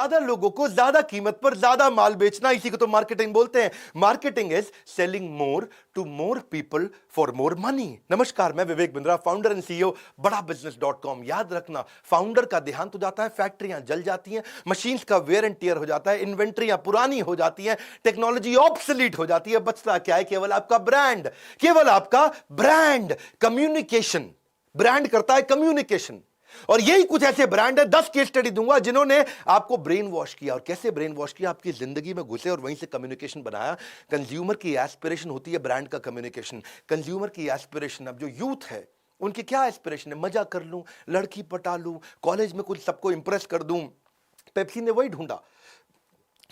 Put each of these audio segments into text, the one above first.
ज्यादा लोगों को ज्यादा कीमत पर ज्यादा माल बेचना, इसी को तो मार्केटिंग बोलते हैं। Marketing is selling more to more people for more money. नमस्कार, मैं Vivek Bindra, founder and CEO Bada business.com. याद रखना, फाउंडर का देहांत हो जाता है, फैक्ट्रियां जल जाती हैं, मशीन्स का वेयर एंड टियर हो जाता है, इन्वेंट्रियां पुरानी हो जाती हैं, टेक्नोलॉजी ऑब्सोलीट हो जाती है। बचता क्या है? केवल आपका ब्रांड, केवल आपका ब्रांड। कम्युनिकेशन, ब्रांड करता है कम्युनिकेशन। और यही कुछ ऐसे ब्रांड है, 10 केस स्टडी दूंगा जिन्होंने आपको ब्रेन वॉश किया। और कैसे ब्रेन वॉश किया? आपकी जिंदगी में घुसे और वहीं से कम्युनिकेशन बनाया। कंज्यूमर की एस्पिरेशन होती है ब्रांड का कम्युनिकेशन। कंज्यूमर की एस्पिरेशन, अब जो यूथ है उनकी क्या एस्पिरेशन है? मजा कर लूं, लड़की पटा लूं, कॉलेज में कुछ सबको इंप्रेस कर दूं। पेप्सी ने वही ढूंढा।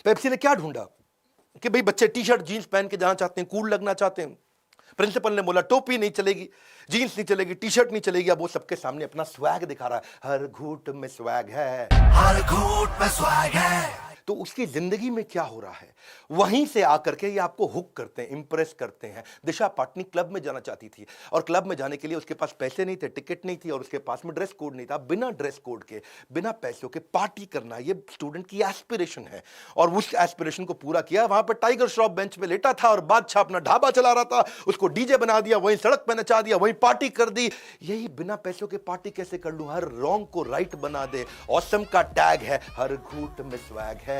पेप्सी ने क्या ढूंढा कि भाई बच्चे टी शर्ट जींस पहन के जाना चाहते हैं, कूल लगना चाहते हैं। प्रिंसिपल ने बोला टोपी नहीं चलेगी, जीन्स नहीं चलेगी, टी शर्ट नहीं चलेगी। अब वो सबके सामने अपना स्वैग दिखा रहा है। हर घूंट में स्वैग है, हर घूंट में स्वैग है। तो उसकी जिंदगी में क्या हो रहा है? वहीं से आकर के ये आपको हुक करते हैं, इंप्रेस करते हैं। दिशा पाटनी क्लब में जाना चाहती थी और क्लब में जाने के लिए उसके पास पैसे नहीं थे, टिकट नहीं थी और उसके पास में ड्रेस कोड नहीं था। बिना ड्रेस कोड के, बिना पैसों के पार्टी करना, ये स्टूडेंट की एस्पिरेशन है। और उस एस्पिरेशन को पूरा किया। वहां पर टाइगर श्रॉफ बेंच में लेटा था और बादशाह अपना ढाबा चला रहा था। उसको डीजे बना दिया, वहीं सड़क पे नचा दिया, वहीं पार्टी कर दी। यही बिना पैसों के पार्टी कैसे कर लूं? हर रॉन्ग को राइट बना दे। ऑसम का टैग है, हर घूंट में स्वैग है,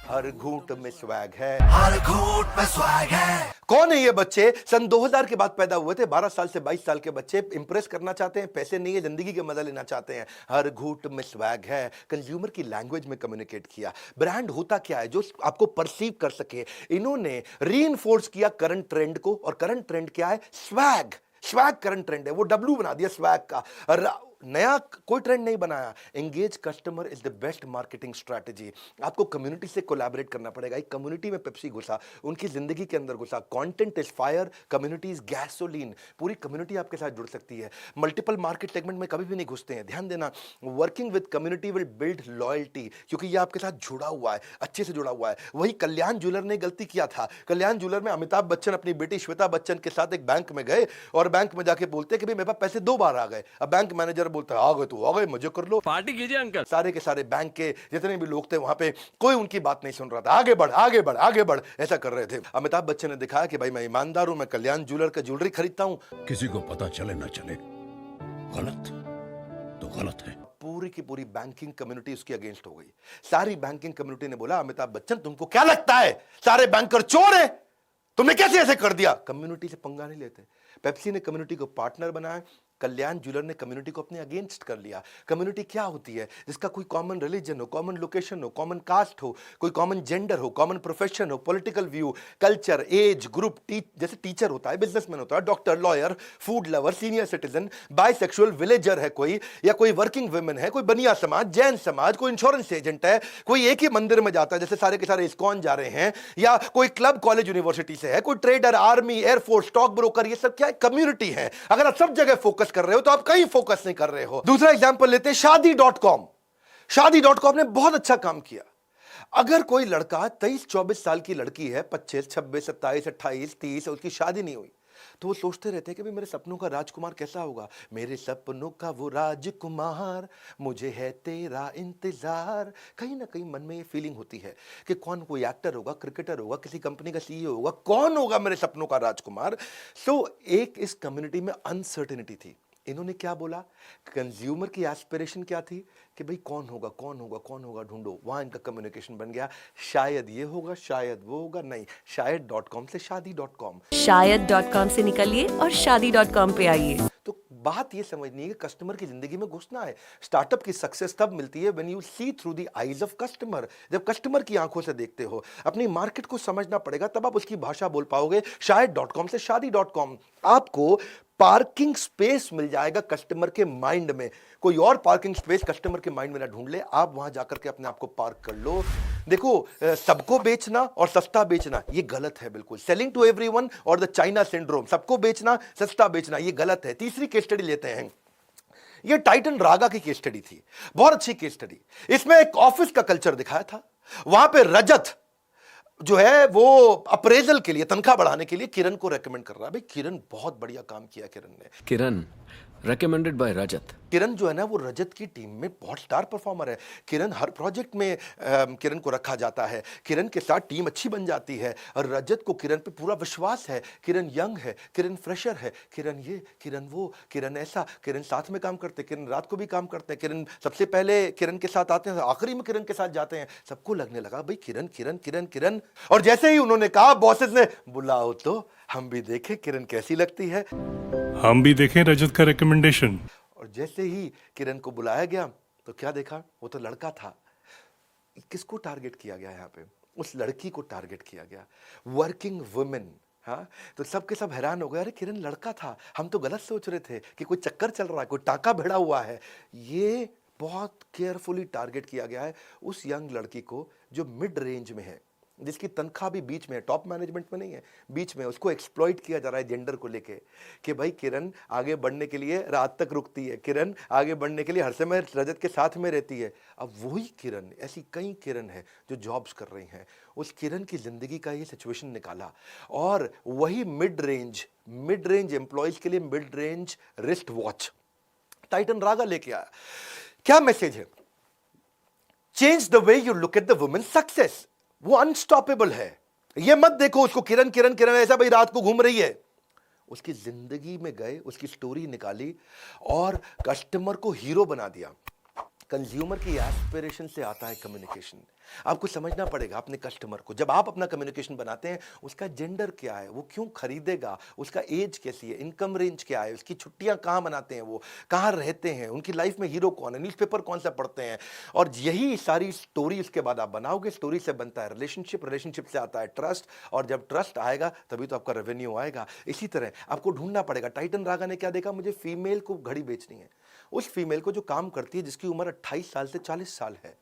हर घूंट में स्वैग है, हर घूंट में स्वैग है। कौन है ये बच्चे? सन 2000 के बाद पैदा हुए थे। 12 साल से 22 साल के बच्चे इंप्रेस करना चाहते हैं, पैसे नहीं है, जिंदगी के मजा लेना चाहते हैं। हर घूंट में स्वैग है। कंज्यूमर की लैंग्वेज में कम्युनिकेट किया। ब्रांड होता क्या है? जो आपको परसीव कर सके। इन्होंने रीइंफोर्स किया करंट ट्रेंड को। और करंट ट्रेंड क्या है? स्वैग। स्वैग करंट ट्रेंड है, वो डब्ल्यू बना दिया स्वैग का। नया कोई ट्रेंड नहीं बनाया। Engage customer is the best marketing strategy. आपको कम्युनिटी से कोलैबोरेट करना पड़ेगा। एक कम्युनिटी में पेप्सी घुसा, उनकी जिंदगी के अंदर घुसा। Content is fire, community is gasoline. पूरी कम्युनिटी आपके साथ जुड़ सकती है। मल्टीपल मार्केट सेगमेंट में कभी भी नहीं घुसते हैं। ध्यान देना, working with community will build loyalty, क्योंकि ये आपके साथ जुड़ा हुआ है, अच्छे से जुड़ा हुआ है। वही कल्याण ज्वेलर ने गलती किया था। कल्याण ज्वेलर में अमिताभ बच्चन अपनी बेटी श्वेता बच्चन के साथ एक बैंक में गए और बैंक में जाके बोलते कि भाई मेरे पास पैसे 2 बार आ गए। अब बैंक मैनेजर बोलता है आ गए तो आ गए, मजे कर लो, पार्टी कीजिए अंकल। सारे के सारे बैंक के जितने भी लोग थे वहां पे कोई उनकी बात नहीं सुन रहा था। आगे बढ़, आगे बढ़, आगे बढ़, ऐसा कर रहे थे। अमिताभ बच्चन ने दिखाया कि भाई मैं ईमानदार हूं, मैं कल्याण ज्वेलर का ज्वेलरी खरीदता हूं। किसी को पता चले ना चले, गलत तो गलत है। पूरी की पूरी बैंकिंग कम्युनिटी उसके अगेंस्ट हो गई। सारी बैंकिंग कम्युनिटी ने बोला अमिताभ बच्चन तुमको क्या लगता है सारे बैंकर चोर है? तुमने कैसे ऐसे कर दिया? कम्युनिटी से पंगा नहीं लेते। पेप्सी ने कम्युनिटी को पार्टनर बनाया, कल्याण ज्वेलर ने कम्युनिटी को अपने अगेंस्ट कर लिया। कम्युनिटी क्या होती है? जिसका कोई कॉमन रिलीजन हो, कॉमन लोकेशन हो, कॉमन कास्ट हो, कोई कॉमन जेंडर हो, कॉमन प्रोफेशन हो, political view, culture, age group. जैसे टीचर होता है, बिजनेसमैन होता है, doctor, lawyer, food lover, senior citizen, bisexual, villager है कोई, या कोई वर्किंग वुमेन है, कोई बनिया समाज, जैन समाज, कोई इंश्योरेंस एजेंट है, कोई एक ही मंदिर में जाता है जैसे सारे के सारे इस्कॉन जा रहे हैं, या कोई क्लब कॉलेज यूनिवर्सिटी से है, कोई trader, army, air force, stock broker. ये सब क्या है? कम्युनिटी है। अगर आप सब जगह फोकस कर रहे हो तो आप कहीं फोकस नहीं कर रहे हो। दूसरा एग्जांपल लेते हैं शादी.com। शादी.com ने बहुत अच्छा काम किया। अगर कोई लड़का 23-24 साल की लड़की है, 25, 26, 27, 28, 30, उसकी शादी नहीं हुई, तो वो सोचते रहते हैं कि भाई मेरे सपनों का राजकुमार कैसा होगा? मेरे सपनों का वो राजकुमार, मुझे है तेरा इंतजार। कहीं ना कहीं मन में ये फीलिंग होती है कि कौन, कोई एक्टर होगा, क्रिकेटर होगा, किसी कंपनी का सीईओ होगा, कौन होगा मेरे सपनों का राजकुमार? सो एक इस कम्युनिटी में अनसर्टेनिटी थी। इन्होंने क्या बोला? कंज्यूमर की एस्पिरेशन क्या थी कि भाई कौन होगा, कौन होगा, कौन होगा, ढूंढो। वहां इनका कम्युनिकेशन बन गया, शायद ये होगा, शायद वो होगा। नहीं, शायद.com से शादी.com। शायद.com से निकलिए और शादी.com पे आइए। तो बात ये समझनी है कि कस्टमर की जिंदगी में घुसना है। स्टार्टअप की सक्सेस तब मिलती है when you see through the eyes of customer. जब कस्टमर की आंखों से देखते हो, अपनी मार्केट को समझना पड़ेगा, तब आप उसकी भाषा बोल पाओगे। शायद.com से शादी.com। आपको पार्किंग स्पेस मिल जाएगा कस्टमर के माइंड में। कोई और पार्किंग स्पेस कस्टमर के माइंड में ना ढूंढ ले, आप वहां जाकर के अपने आप को पार्क कर लो। देखो, सबको बेचना और सस्ता बेचना ये गलत है बिल्कुल। सेलिंग टू एवरीवन और द चाइना सिंड्रोम, सबको बेचना, सस्ता बेचना ये गलत है। तीसरी केस स्टडी लेते हैं। ये टाइटन रागा की केस स्टडी थी, बहुत अच्छी केस स्टडी। इसमें एक ऑफिस का कल्चर दिखाया था। वहां पे रजत जो है वो अप्रेजल के लिए, तनख्वाह बढ़ाने के लिए किरण को रेकमेंड कर रहा है। भाई किरण बहुत बढ़िया काम किया किरण ने। किरण recommended by Rajat. किरण जो है ना वो रजत की टीम में बहुत स्टार परफॉर्मर है। किरण हर प्रोजेक्ट में किरण को रखा जाता है, किरण के साथ टीम अच्छी बन जाती है और रजत को किरण पे पूरा विश्वास है। किरण यंग है, किरण फ्रेशर है, किरण ये, किरण वो, किरण ऐसा, किरण साथ में काम करते, किरण रात को भी काम करते हैं, किरण सबसे पहले किरण के साथ आते हैं, आखिरी में किरण के साथ जाते हैं। सबको लगने लगा भाई किरण किरण किरण किरण। और जैसे ही उन्होंने कहा बॉसेस ने, बुलाओ तो हम भी देखें किरण कैसी लगती है। हम भी देखें रजत का रिकमेंडेशन। और जैसे ही किरण को बुलाया गया तो क्या देखा, वो तो लड़का था। किसको टारगेट किया गया यहाँ पे? उस लड़की को टारगेट किया गया, वर्किंग वुमेन। हाँ, तो सब के सब हैरान हो गए, अरे किरण लड़का था, हम तो गलत सोच रहे थे कि कोई चक्कर चल रहा है, कोई टाका भिड़ा हुआ है। ये बहुत केयरफुली टारगेट किया गया है उस यंग लड़की को जो मिड रेंज में है, जिसकी तनख्वाह भी बीच में है, टॉप मैनेजमेंट में नहीं है, बीच में। उसको एक्सप्लॉइट किया जा रहा है जेंडर को लेके कि भाई किरण आगे बढ़ने के लिए रात तक रुकती है, किरण आगे बढ़ने के लिए हर समय रजत के साथ में रहती है। अब वही किरण, ऐसी कई किरण है जो जॉब्स कर रही हैं, उस किरण की जिंदगी का ये सिचुएशन निकाला और वही मिड रेंज एम्प्लॉयज के लिए mid range wrist watch Titan Raga लेके आया। क्या मैसेज है? Change the way you look at the women success. वो अनस्टॉपेबल है। ये मत देखो उसको किरण किरण किरण ऐसा भाई रात को घूम रही है। उसकी जिंदगी में गए, उसकी स्टोरी निकाली और कस्टमर को हीरो बना दिया। कंज्यूमर की एस्पिरेशन से आता है कम्युनिकेशन। आपको समझना पड़ेगा अपने कस्टमर को। जब आप अपना कम्युनिकेशन बनाते हैं, उसका जेंडर क्या है, वो क्यों खरीदेगा, उसका एज कैसी है, इनकम रेंज क्या है, उसकी छुट्टियां कहाँ मनाते हैं, वो कहाँ रहते हैं, उनकी लाइफ में हीरो कौन है, न्यूज़पेपर कौन सा पढ़ते हैं, और यही सारी स्टोरी उसके बाद आप बनाओगे। स्टोरी से बनता है रिलेशनशिप, रिलेशनशिप से आता है ट्रस्ट, और जब ट्रस्ट आएगा तभी तो आपका रेवेन्यू आएगा। इसी तरह आपको ढूंढना पड़ेगा। टाइटन रागा ने क्या देखा, मुझे फीमेल को घड़ी बेचनी है। उस फीमेल को जो काम करती है, जिसकी उम्र 28 साल से 40 साल है,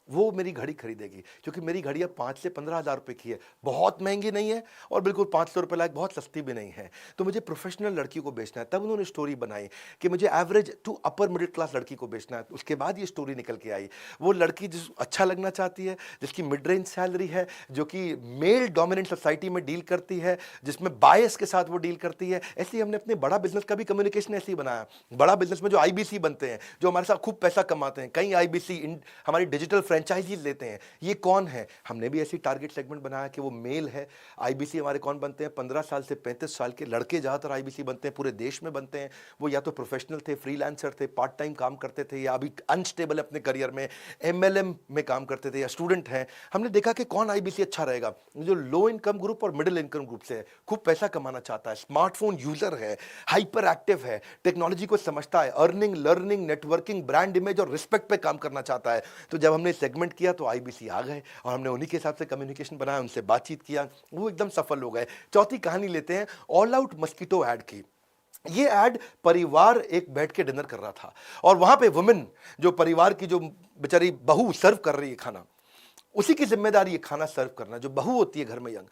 वो मेरी घड़ी खरीदेगी, क्योंकि मेरी घड़ी अब 5 से 15 हज़ार रुपये की है, बहुत महंगी नहीं है और बिल्कुल 500 रुपये लायक बहुत सस्ती भी नहीं है। तो मुझे प्रोफेशनल लड़की को बेचना है। तब उन्होंने स्टोरी बनाई कि मुझे average to upper middle class लड़की को बेचना है। उसके बाद ये स्टोरी निकल के आई। वो लड़की जिस अच्छा लगना चाहती है, जिसकी मिड रेंज सैलरी है, जो कि मेल डोमिनेंट सोसाइटी में डील करती है, जिसमें बायस के साथ वो डील करती है। ऐसे ही हमने अपने बड़ा बिजनेस का भी कम्युनिकेशन ऐसे ही बनाया। बड़ा बिजनेस में जो IBC बनते हैं, जो हमारे साथ खूब पैसा कमाते हैं, कई IBC हमारी डिजिटल फ्रेंचाइजीज लेते हैं, ये कौन है? हमने भी ऐसी टारगेट सेगमेंट बनाया कि वो मेल है। IBC हमारे कौन बनते हैं? 15 साल से 35 साल के लड़के ज़्यादातर IBC बनते हैं, पूरे देश में बनते हैं। वो या तो प्रोफेशनल थे, फ्रीलांसर थे, पार्ट टाइम काम करते थे, या अभी अनस्टेबल अपने करियर में MLM में काम करते थे, या स्टूडेंट हैं। हमने देखा कि कौन IBC अच्छा रहेगा, जो लो इनकम ग्रुप और मिडिल इनकम ग्रुप से है, खूब पैसा कमाना चाहता है, स्मार्टफोन यूजर है, हाइपर एक्टिव है, टेक्नोलॉजी को समझता है, earning, learning, networking, brand image और रिस्पेक्ट पे काम करना चाहता है। तो जब हमने सेगमेंट किया तो IBC आ गए और हमने उन्हीं के हिसाब से कम्युनिकेशन बनाया, उनसे बातचीत किया, वो एकदम सफल हो गए। चौथी कहानी लेते हैं ऑल आउट मस्कीटो ऐड की। ये ऐड परिवार एक बैठ के डिनर कर रहा था और वहां पे वुमेन, जो परिवार की जो बेचारी बहू सर्व कर रही है खाना, उसी की जिम्मेदारी है खाना सर्व करना। जो बहू होती है घर में यंग,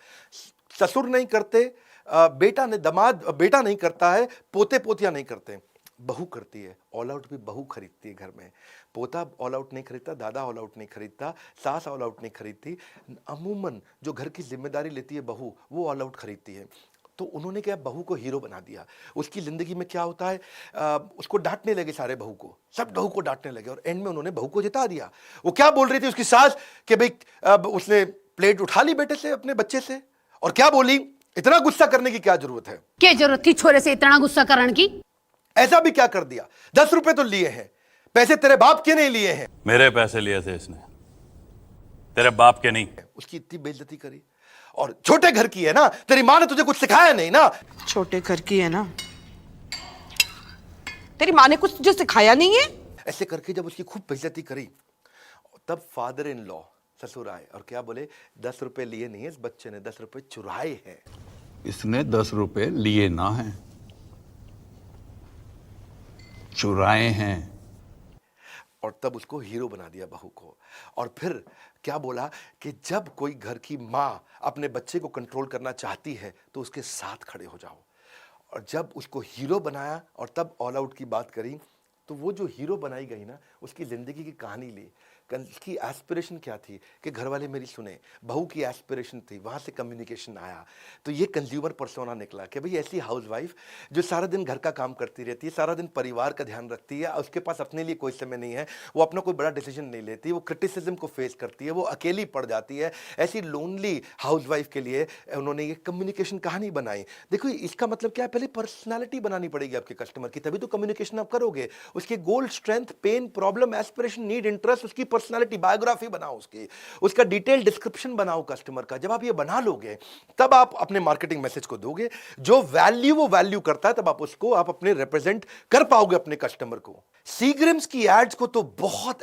ससुर नहीं करते, बेटा ने दामाद बेटा नहीं करता है, पोते पोतियां नहीं करते, बहू करती है। ऑल आउट भी बहू खरीदती है घर में। पोता ऑल आउट नहीं खरीदता, दादा ऑल आउट नहीं खरीदता, सास ऑल आउट नहीं खरीदती। अमूमन जो घर की जिम्मेदारी लेती है बहू, वो ऑल आउट खरीदती है। तो उन्होंने क्या, बहू को हीरो बना दिया। उसकी जिंदगी में क्या होता है, उसको डांटने लगे, सारे बहू को, सब बहू को डांटने लगे, और एंड में उन्होंने बहू को जिता दिया। वो क्या बोल रही थी उसकी सास कि भाई उसने प्लेट उठा ली बेटे से, अपने बच्चे से, और क्या बोली, इतना गुस्सा करने की क्या जरूरत है, क्या जरूरत थी छोरे से इतना गुस्सा करने की? ऐसा भी क्या कर दिया, 10 रुपए तो लिए हैं, पैसे तेरे बाप के नहीं लिए हैं। मेरे पैसे लिए थे इसने, तेरे बाप के नहीं। उसकी इतनी बेइज्जती करी। और छोटे घर की है ना, तेरी माँ ने तुझे कुछ सिखाया नहीं ना। छोटे घर की है ना, तेरी माँ ने कुछ तुझे सिखाया नहीं है। ऐसे करके जब उसकी खूब बेइज्जती करी, तब फादर इन लॉ ससुर आए और क्या बोले, 10 रुपए लिए नहीं है इस बच्चे ने, 10 रुपए चुराए हैं। इसने 10 रुपए लिए ना हैं, चुराए हैं। और तब उसको हीरो बना दिया बहू को। और फिर क्या बोला कि जब कोई घर की माँ अपने बच्चे को कंट्रोल करना चाहती है तो उसके साथ खड़े हो जाओ। और जब उसको हीरो बनाया और तब ऑल आउट की बात करी, तो वो जो हीरो बनाई गई ना, उसकी ज़िंदगी की कहानी ली। की एस्पिरेशन क्या थी कि घर वाले मेरी सुने, बहू की एस्पिरेशन थी, वहाँ से कम्युनिकेशन आया। तो ये कंज्यूमर पर्सोना निकला कि भाई ऐसी हाउसवाइफ जो सारा दिन घर का काम करती रहती है, सारा दिन परिवार का ध्यान रखती है, उसके पास अपने लिए कोई समय नहीं है, वो अपना कोई बड़ा डिसीजन नहीं लेती, वो क्रिटिसिज्म को फेस करती है, वो अकेली पड़ जाती है, ऐसी लोनली हाउसवाइफ के लिए उन्होंने ये कम्युनिकेशन कहानी बनाई। देखो इसका मतलब क्या है, पहले पर्सनालिटी बनानी पड़ेगी आपके कस्टमर की, तभी तो कम्युनिकेशन आप करोगे। उसके goal, strength, pain, problem, aspiration, need, interest, उसकी पर्सनालिटी, बायोग्राफी बनाओ उसकी, उसका डिटेल डिस्क्रिप्शन बनाओ कस्टमर का। जब आप ये बना लोगे तब आप अपने मार्केटिंग मैसेज को दोगे, जो वैल्यू वो वैल्यू करता है, तब आप उसको आप अपने रिप्रेजेंट कर पाओगे अपने कस्टमर को। सीग्रिम्स की एड्स को तो बहुत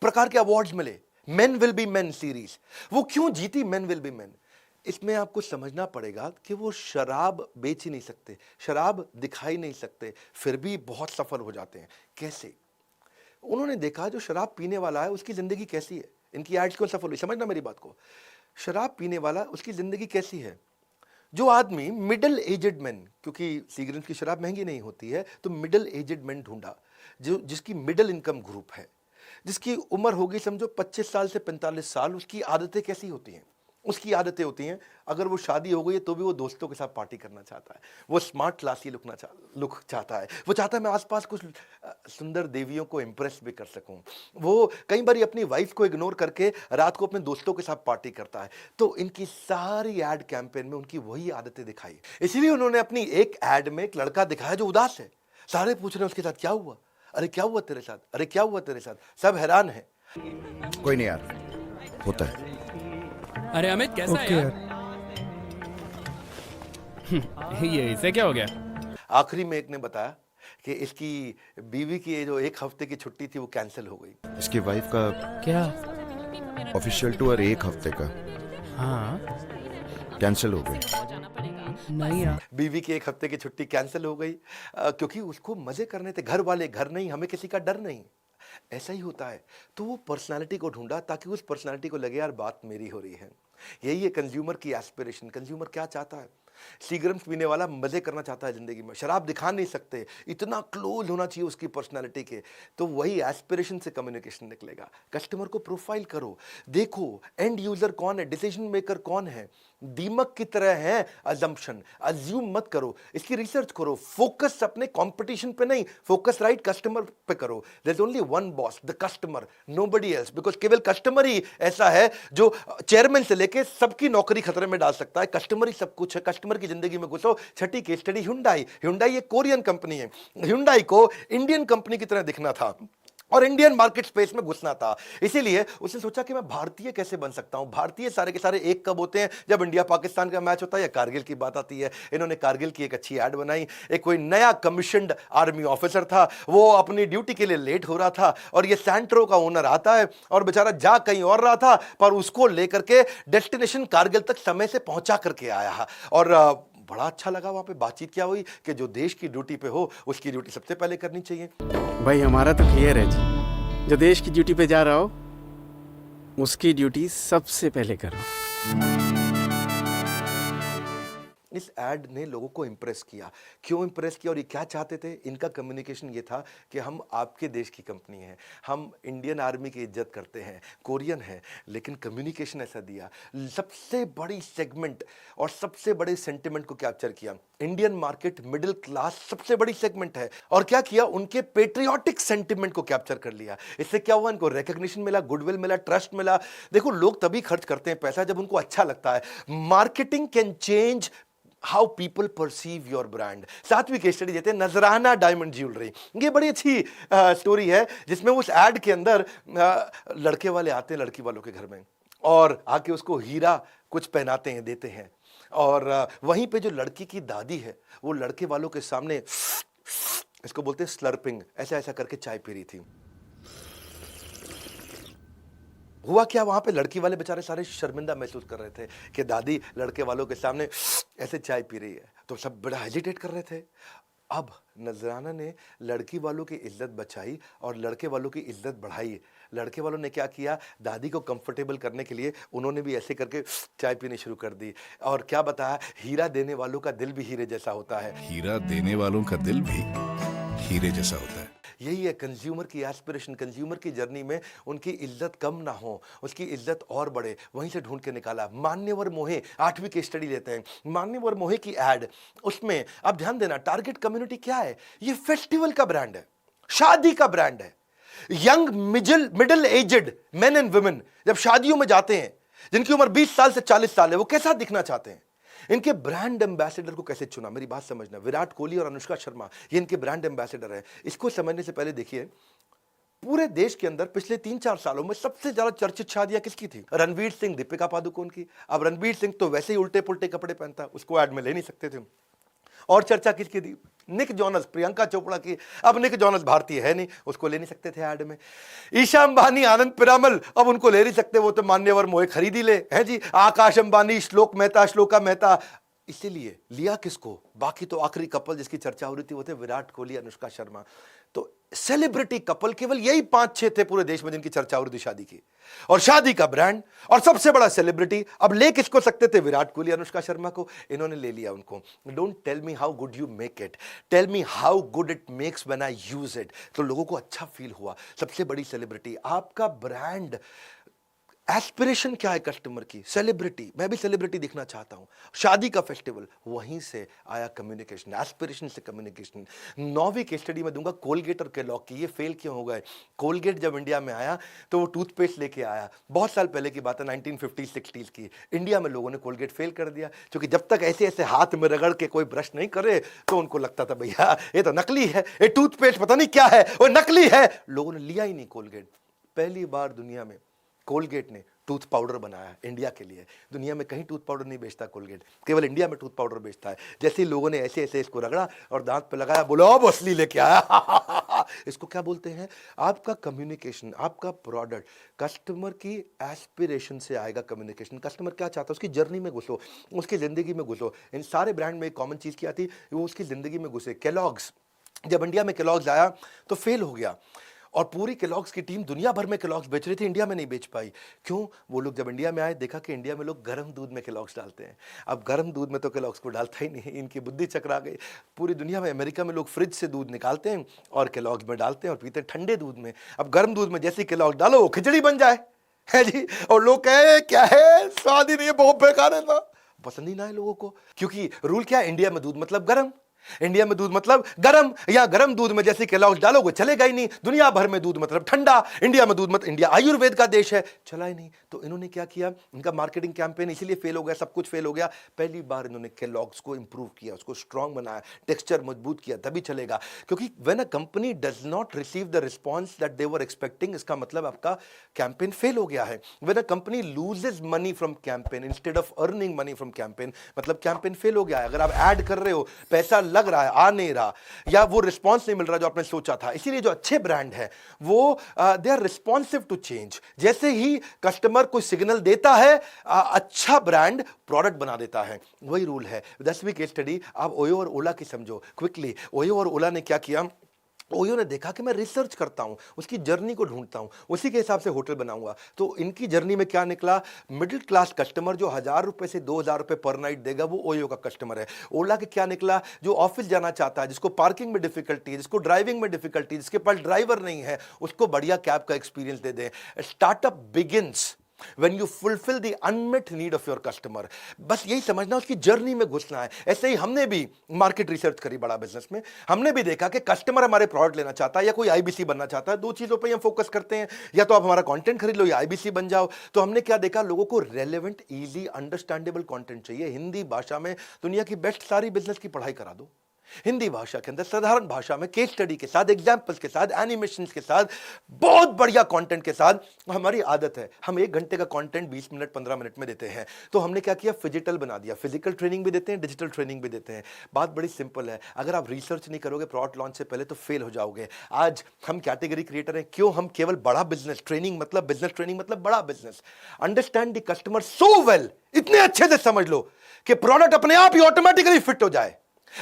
प्रकार के अवार्ड्स मिले। Men will be main series, वो क्यों जीती मेन विल बी मेन? इसमें आपको समझना पड़ेगा कि वो शराब बेच ही नहीं सकते, शराब दिखाई नहीं सकते, फिर भी बहुत सफल हो जाते हैं। कैसे? उन्होंने देखा जो शराब पीने वाला है उसकी जिंदगी कैसी है, इनकी एड्स क्यों सफल हुई। समझना मेरी बात को, शराब पीने वाला उसकी जिंदगी कैसी है। जो आदमी मिडिल एजेड मैन, क्योंकि सीग्रेट की शराब महंगी नहीं होती है, तो मिडिल एजेड मैन ढूंढा जो जिसकी मिडिल इनकम ग्रुप है, जिसकी उम्र होगी समझो 25 साल से 45 साल। उसकी आदतें कैसी होती हैं? उसकी आदतें होती हैं, अगर वो शादी हो गई है तो भी वो दोस्तों के साथ पार्टी करना चाहता है, वो स्मार्ट क्लासी लुक चाहता है, वो चाहता है मैं आसपास कुछ सुंदर देवियों को इम्प्रेस भी कर सकूं। वो कई बार अपनी वाइफ को इग्नोर करके रात को अपने दोस्तों के साथ पार्टी करता है। तो इनकी सारी एड कैंपेन में उनकी वही आदतें दिखाई। इसीलिए उन्होंने अपनी एक एड में एक लड़का दिखाया जो उदास है। सारे पूछ रहे हैं उसके साथ क्या हुआ, अरे क्या हुआ तेरे साथ, अरे क्या हुआ तेरे साथ, सब हैरान है। कोई नहीं यार, होता है। अरे अमित कैसा है यार? ये इसे क्या हो गया? आखिरी में एक ने बताया कि इसकी बीवी की जो 1 हफ्ते की छुट्टी थी वो कैंसिल हो गई। इसकी वाइफ का क्या? ऑफिशियल टूर 1 हफ्ते का हाँ कैंसिल हो गई। नहीं यार, बीवी की 1 हफ्ते की छुट्टी कैंसिल हो गई क्योंकि उसको मजे करने थे, घर वाले, घर नहीं, हमें किसी का डर नहीं। ऐसा ही होता है। तो वो पर्सनालिटी को ढूंढा ताकि उस पर्सनालिटी को लगे यार बात मेरी हो रही है। यही है कंज्यूमर की एस्पिरेशन। कंज्यूमर क्या चाहता है? सीग्रेट पीने वाला मजे करना चाहता है जिंदगी में, शराब दिखा नहीं सकते, इतना क्लोज होना चाहिए उसकी पर्सनालिटी के। तो वही एस्पिरेशन से कम्युनिकेशन निकलेगा। कस्टमर को प्रोफाइल करो, देखो एंड यूजर कौन है, डिसीजन मेकर कौन है। दीमक की तरह है अजम्पशन, अज्यूम मत करो, इसकी रिसर्च करो। फोकस अपने कंपटीशन पे नहीं, फोकस राइट कस्टमर पे करो। There is only one boss, the customer, nobody else, because केवल कस्टमर ही ऐसा है जो चेयरमैन से लेके सबकी नौकरी खतरे में डाल सकता है। कस्टमर ही सब कुछ है। कस्टमर की जिंदगी में घुसो। छठी केस स्टडी Hyundai। Hyundai एक कोरियन कंपनी है। Hyundai को इंडियन कंपनी की तरह दिखना था और इंडियन मार्केट स्पेस में घुसना था। इसीलिए उसने सोचा कि मैं भारतीय कैसे बन सकता हूं। भारतीय सारे के सारे एक कब होते हैं? जब इंडिया पाकिस्तान का मैच होता है या कारगिल की बात आती है। इन्होंने कारगिल की एक अच्छी ऐड बनाई। एक कोई नया कमीशन्ड आर्मी ऑफिसर था, वो अपनी ड्यूटी के लिए लेट हो रहा था और ये सैंट्रो का ओनर आता है और बेचारा जा कहीं और रहा था, पर उसको लेकर के डेस्टिनेशन कारगिल तक समय से पहुंचा करके आया। और बड़ा अच्छा लगा। वहां पे बातचीत क्या हुई कि जो देश की ड्यूटी पे हो उसकी ड्यूटी सबसे पहले करनी चाहिए। भाई हमारा तो क्लियर है जी, जो देश की ड्यूटी पे जा रहा हो उसकी ड्यूटी सबसे पहले करो। इस ऐड ने लोगों को इंप्रेस किया। क्यों इंप्रेस किया और ये क्या चाहते थे? इनका कम्युनिकेशन ये था कि हम आपके देश की कंपनी है, हम इंडियन आर्मी की इज्जत करते हैं, कोरियन है, लेकिन कम्युनिकेशन ऐसा दिया। सबसे बड़ी सेगमेंट और सबसे बड़े सेंटिमेंट को कैप्चर किया। इंडियन मार्केट मिडिल क्लास सबसे बड़ी सेगमेंट है और क्या किया? उनके पेट्रियोटिक सेंटिमेंट को कैप्चर कर लिया। इससे क्या हुआ? इनको रिकग्निशन मिला, गुडविल मिला, ट्रस्ट मिला। देखो लोग तभी खर्च करते हैं पैसा जब उनको अच्छा लगता है। Marketing can change how people perceive your brand. 7वीं केस स्टडी देते हैं नजराना डायमंड ज्वेलरी। ये बड़ी अच्छी स्टोरी है जिसमें उस एड के अंदर लड़के वाले आते हैं लड़की वालों के घर में और आके उसको हीरा कुछ पहनाते हैं, देते हैं। और वहीं पे जो लड़की की दादी है वो लड़के वालों के सामने, इसको बोलते हैं स्लर्पिंग, ऐसा ऐसा करके चाय पी रही थी। हुआ क्या? वहां पे लड़की वाले बेचारे सारे शर्मिंदा महसूस कर रहे थे कि दादी लड़के वालों के सामने ऐसे चाय पी रही है, तो सब बड़ा हेजिटेट कर रहे थे। अब नजराना ने लड़की वालों की इज्जत बचाई और लड़के वालों की इज्जत बढ़ाई। लड़के वालों ने क्या किया? दादी को कंफर्टेबल करने के लिए उन्होंने भी ऐसे करके चाय पीनी शुरू कर दी। और क्या बताया? हीरा देने वालों का दिल भी हीरे जैसा होता है। हीरा देने वालों का दिल भी हीरे जैसा होता है। यही है कंज्यूमर की एस्पिरेशन, कंज्यूमर की जर्नी में उनकी इज्जत कम ना हो, उसकी इज्जत और बढ़े, वहीं से ढूंढ के निकाला। मान्यवर मोहे 8वीं की स्टडी लेते हैं, मान्यवर मोहे की एड, उसमें अब ध्यान देना टारगेट कम्युनिटी क्या है, ये फेस्टिवल का ब्रांड है, शादी का ब्रांड है। Young middle aged men and women जब शादियों में जाते हैं, जिनकी उम्र 20 साल से 40 साल है, वो कैसा दिखना चाहते हैं, इनके ब्रांड एम्बेसडर को कैसे चुना। मेरी बात समझना, विराट कोहली और अनुष्का शर्मा ये इनके ब्रांड एम्बेसडर है। इसको समझने से पहले देखिए, पूरे देश के अंदर पिछले 3-4 सालों में सबसे ज्यादा चर्चित शादियां किसकी थी? रणवीर सिंह, दीपिका पादुकोण की। अब रणवीर सिंह तो वैसे ही उल्टे पुल्टे कपड़े पहनता, उसको ऐड में ले नहीं सकते थे। और चर्चा किसकी थी? निक जॉनस, प्रियंका चोपड़ा की। अब निक जॉनस भारतीय है नहीं, उसको ले नहीं सकते थे ऐड में। ईशा अंबानी, आनंद पिरामल, अब उनको ले नहीं सकते, वो तो मान्यवर मोहे खरीद ही ले हैं जी। आकाश अंबानी, श्लोका मेहता, इसीलिए लिया किसको? बाकी तो आखिरी कपल जिसकी चर्चा हो रही थी वो थे विराट कोहली, अनुष्का शर्मा। तो सेलिब्रिटी कपल केवल यही 5-6 थे पूरे देश में जिनकी चर्चा हो रही थी शादी की। और शादी का ब्रांड और सबसे बड़ा सेलिब्रिटी, अब ले किसको सकते थे? विराट कोहली, अनुष्का शर्मा को। इन्होंने ले लिया उनको। Don't tell me how good you make it, tell me how good it makes when I use it. तो लोगों को अच्छा फील हुआ। सबसे बड़ी सेलिब्रिटी, आपका ब्रांड एस्पिरेशन क्या है कस्टमर की? सेलिब्रिटी, मैं भी सेलिब्रिटी दिखना चाहता हूं। शादी का फेस्टिवल, वहीं से आया कम्युनिकेशन, एस्पिरेशन से कम्युनिकेशन। 9वीं केस स्टडी में दूंगा कोलगेट और केलॉग की। ये फेल क्यों हो गए? कोलगेट जब इंडिया में आया तो वो टूथपेस्ट लेके आया, बहुत साल पहले की बात है, 1950-60s की। इंडिया में लोगों ने कोलगेट फेल कर दिया, क्योंकि जब तक ऐसे ऐसे हाथ में रगड़ के कोई ब्रश नहीं करे तो उनको लगता था भैया ये तो नकली है, ये टूथपेस्ट पता नहीं क्या है, वो नकली है। लोगों ने लिया ही नहीं कोलगेट। पहली बार दुनिया में कोलगेट ने टूथ पाउडर बनाया इंडिया के लिए। दुनिया में कहीं टूथ पाउडर नहीं बेचता कोलगेट, केवल इंडिया में टूथ पाउडर बेचता है। जैसे ही लोगों ने ऐसे ऐसे इसको रगड़ा और दांत पे लगाया, बोलो अब असली लेके आया। इसको क्या बोलते हैं? आपका कम्युनिकेशन, आपका प्रोडक्ट कस्टमर की एस्पिरेशन से आएगा। कम्युनिकेशन, कस्टमर क्या चाहता है उसकी जर्नी में घुसो, उसकी जिंदगी में घुसो। इन सारे ब्रांड में एक कॉमन चीज क्या थी? वो उसकी जिंदगी में घुसे। केलॉग्स, जब इंडिया में केलॉग्स आया तो फेल हो गया, और पूरी केलॉग्स की टीम दुनिया भर में केलॉग्स बेच रही थी, इंडिया में नहीं बेच पाई। क्यों? वो लोग जब इंडिया में आए, देखा कि इंडिया में लोग गर्म दूध में केलॉग्स डालते हैं। अब गर्म दूध में तो केलॉग्स को डालता ही नहीं, इनकी बुद्धि चकरा गई। पूरी दुनिया में, अमेरिका में लोग फ्रिज से दूध निकालते हैं और केलॉग्स में डालते हैं और पीते हैं ठंडे दूध में। अब गर्म दूध में जैसे केलॉग्स डालो वो खिचड़ी बन जाए, है जी। और लोग कहे क्या है, स्वाद ही नहीं है, बहुत बेकार है ना। पसंद ही ना है लोगों को, क्योंकि रूल क्या है? इंडिया में दूध मतलब गर्म, इंडिया में दूध मतलब गरम, या गरम दूध में जैसे केलॉग्स डालोगे चलेगा ही नहीं। दुनिया भर में दूध मतलब ठंडा, इंडिया में दूध मतलब, इंडिया आयुर्वेद का देश है, चला ही नहीं। तो इन्होंने क्या किया? इनका मार्केटिंग कैंपेन इसीलिए फेल हो गया, सब कुछ फेल हो गया। पहली बार इन्होंने केलॉग्स को इंप्रूव किया, उसको स्ट्रांग बनाया, टेक्सचर मजबूत किया, तभी चलेगा। क्योंकि when a company does not receive the response that they were expecting, इसका मतलब आपका कैंपेन फेल हो गया है। When a company loses money from campaign instead of earning money from campaign, मतलब कैंपेन फेल हो गया है। अगर आप ऐड कर रहे हो, पैसा लग रहा है, आ नहीं रहा, या वो रिस्पॉन्स नहीं मिल रहा जो आपने सोचा था। इसीलिए जो अच्छे ब्रांड है वो they are responsive to change. जैसे ही कस्टमर को सिग्नल देता है, अच्छा ब्रांड प्रोडक्ट बना देता है। वही रूल है। 10वीं केस स्टडी आप ओयो और ओला की समझो क्विकली। ओयो और ओला ने क्या किया? ओयो ने देखा कि मैं रिसर्च करता हूं, उसकी जर्नी को ढूंढता हूं, उसी के हिसाब से होटल बनाऊंगा। तो इनकी जर्नी में क्या निकला? मिडिल क्लास कस्टमर जो 1000 रुपए से 2000 रुपए पर नाइट देगा, वो ओयो का कस्टमर है। ओला के क्या निकला? जो ऑफिस जाना चाहता है, जिसको पार्किंग में डिफिकल्टी है, जिसको ड्राइविंग में डिफिकल्टी, जिसके पास ड्राइवर नहीं है, उसको बढ़िया कैब का एक्सपीरियंस दे दें। Startup begins when you fulfill the unmet need of your customer। बस यही समझना, उसकी जर्नी में घुसना है। ऐसे ही हमने भी मार्केट रिसर्च करी बड़ा बिजनेस में, हमने भी देखा कि कस्टमर हमारे प्रोडक्ट लेना चाहता है या कोई आईबीसी बनना चाहता है। 2 चीजों पे हम फोकस करते हैं, या तो आप हमारा कंटेंट खरीद लो या आईबीसी बन जाओ। तो हमने क्या देखा? लोगों को रेलेवेंट, इजी, अंडरस्टैंडेबल कंटेंट चाहिए। हिंदी भाषा में दुनिया की बेस्ट सारी बिजनेस की पढ़ाई करा दो, हिंदी भाषा के अंदर, साधारण भाषा में, केस स्टडी के साथ, एग्जाम्पल्स के साथ, एनिमेशंस के साथ, बहुत बढ़िया कंटेंट के साथ। हमारी आदत है हम 1 घंटे का कंटेंट 20 मिनट 15 मिनट में देते हैं। तो हमने क्या किया? फिजिकल बना दिया। फिजिकल ट्रेनिंग भी देते हैं, डिजिटल ट्रेनिंग भी देते हैं। बात बड़ी सिंपल है, अगर आप रिसर्च नहीं करोगे प्रोडक्ट लॉन्च से पहले तो फेल हो जाओगे। आज हम कैटेगरी क्रिएटर हैं, क्यों? हम केवल बड़ा बिजनेस, ट्रेनिंग मतलब बिजनेस ट्रेनिंग मतलब बड़ा business. Understand the customer so well, इतने अच्छे से समझ लो कि प्रोडक्ट अपने आप ही ऑटोमेटिकली फिट हो जाए।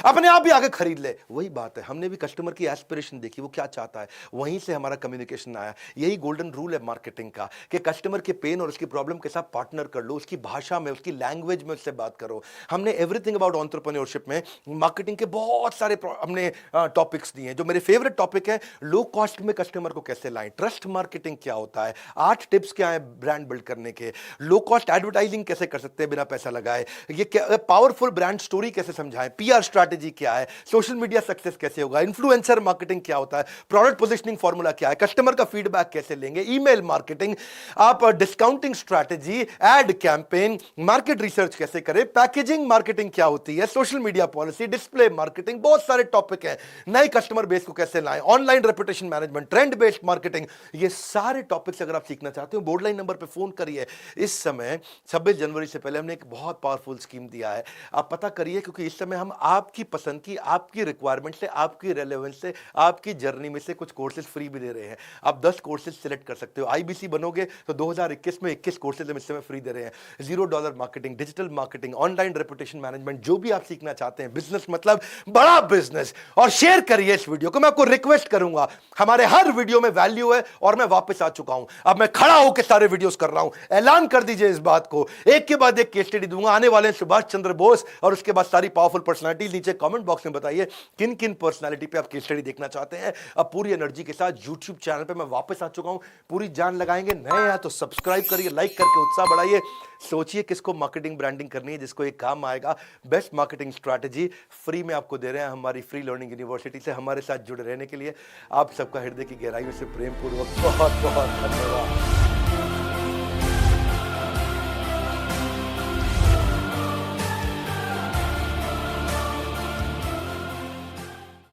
अपने आप भी आके खरीद ले। वही बात है, हमने भी कस्टमर की एस्पिरेशन देखी, वो क्या चाहता है, वहीं से हमारा कम्युनिकेशन आया। यही गोल्डन रूल है मार्केटिंग का कि कस्टमर के पेन और उसकी प्रॉब्लम के साथ पार्टनर कर लो, उसकी भाषा में, उसकी लैंग्वेज में उससे बात करो। हमने एवरीथिंग अबाउट एंटरप्रेन्योरशिप में मार्केटिंग के बहुत सारे हमने टॉपिक्स दिए हैं। जो मेरे फेवरेट टॉपिक है, लो कॉस्ट में कस्टमर को कैसे लाएं, ट्रस्ट मार्केटिंग क्या होता है, 8 टिप्स क्या है ब्रांड बिल्ड करने के, लो कॉस्ट एडवर्टाइजिंग कैसे कर सकते हैं बिना पैसा लगाए, ये पावरफुल ब्रांड स्टोरी कैसे समझाएं, पीआर स्ट्रैटेजी क्या है, सोशल मीडिया सक्सेस कैसे होगा, इन्फ्लुएंसर मार्केटिंग क्या होता है, प्रोडक्ट पोजीशनिंग फॉर्मूला क्या है, कस्टमर का फीडबैक कैसे लेंगे, ईमेल मार्केटिंग, आप discounting strategy, ad campaign, market research कैसे करें, पैकेजिंग मार्केटिंग क्या होती है, social media policy, display marketing, बहुत सारे टॉपिक हैं। नए कस्टमर बेस को कैसे लाएं, online reputation management, trend based marketing, ये सारे टॉपिक्स अगर आप सीखना चाहते हो, बोर्ड लाइन नंबर पे फोन करिए। इस समय 26 जनवरी से पहले हमने एक बहुत पावरफुल स्कीम दिया है, आप पता करिए, क्योंकि इस समय हम आपकी पसंद की, आपकी रिक्वायरमेंट से, आपकी रेलेवेंस से, आपकी जर्नी में से कुछ कोर्सेज फ्री भी दे रहे हैं। आप 10 कोर्सेज सिलेक्ट कर सकते हो। आईबीसी बनोगे तो 2021 में 21 कोर्सेज हम इस समय फ्री दे रहे हैं। $0 marketing, digital marketing, online reputation management, जो भी आप सीखना चाहते हैं, बिजनेस मतलब बड़ा बिजनेस। और शेयर करिए इस वीडियो को। मैं आपको रिक्वेस्ट करूंगा, हमारे हर वीडियो में वैल्यू है और मैं वापस आ चुका हूं। अब मैं खड़ा होकर सारे वीडियोस कर रहा हूं। ऐलान कर दीजिए इस बात को, एक के बाद एक केस स्टडी दूंगा। आने वाले हैं सुभाष चंद्र बोस और उसके बाद सारी पावरफुल पर्सनालिटीज। नीचे कमेंट बॉक्स में बताइए किन किन पर्सनालिटी पे आप केस स्टडी देखना चाहते हैं। अब पूरी एनर्जी के साथ YouTube चैनल पे मैं वापस आ चुका हूं, पूरी जान लगाएंगे। नए हैं तो सब्सक्राइब करिए, लाइक करके उत्साह बढ़ाइए। सोचिए किसको मार्केटिंग ब्रांडिंग करनी है, जिसको एक काम आएगा। बेस्ट मार्केटिंग स्ट्रैटेजी फ्री में आपको दे रहे हैं हमारी फ्री लर्निंग यूनिवर्सिटी से। हमारे साथ जुड़े रहने के लिए आप सबका हृदय की गहराइयों से प्रेम पूर्वक बहुत बहुत धन्यवाद।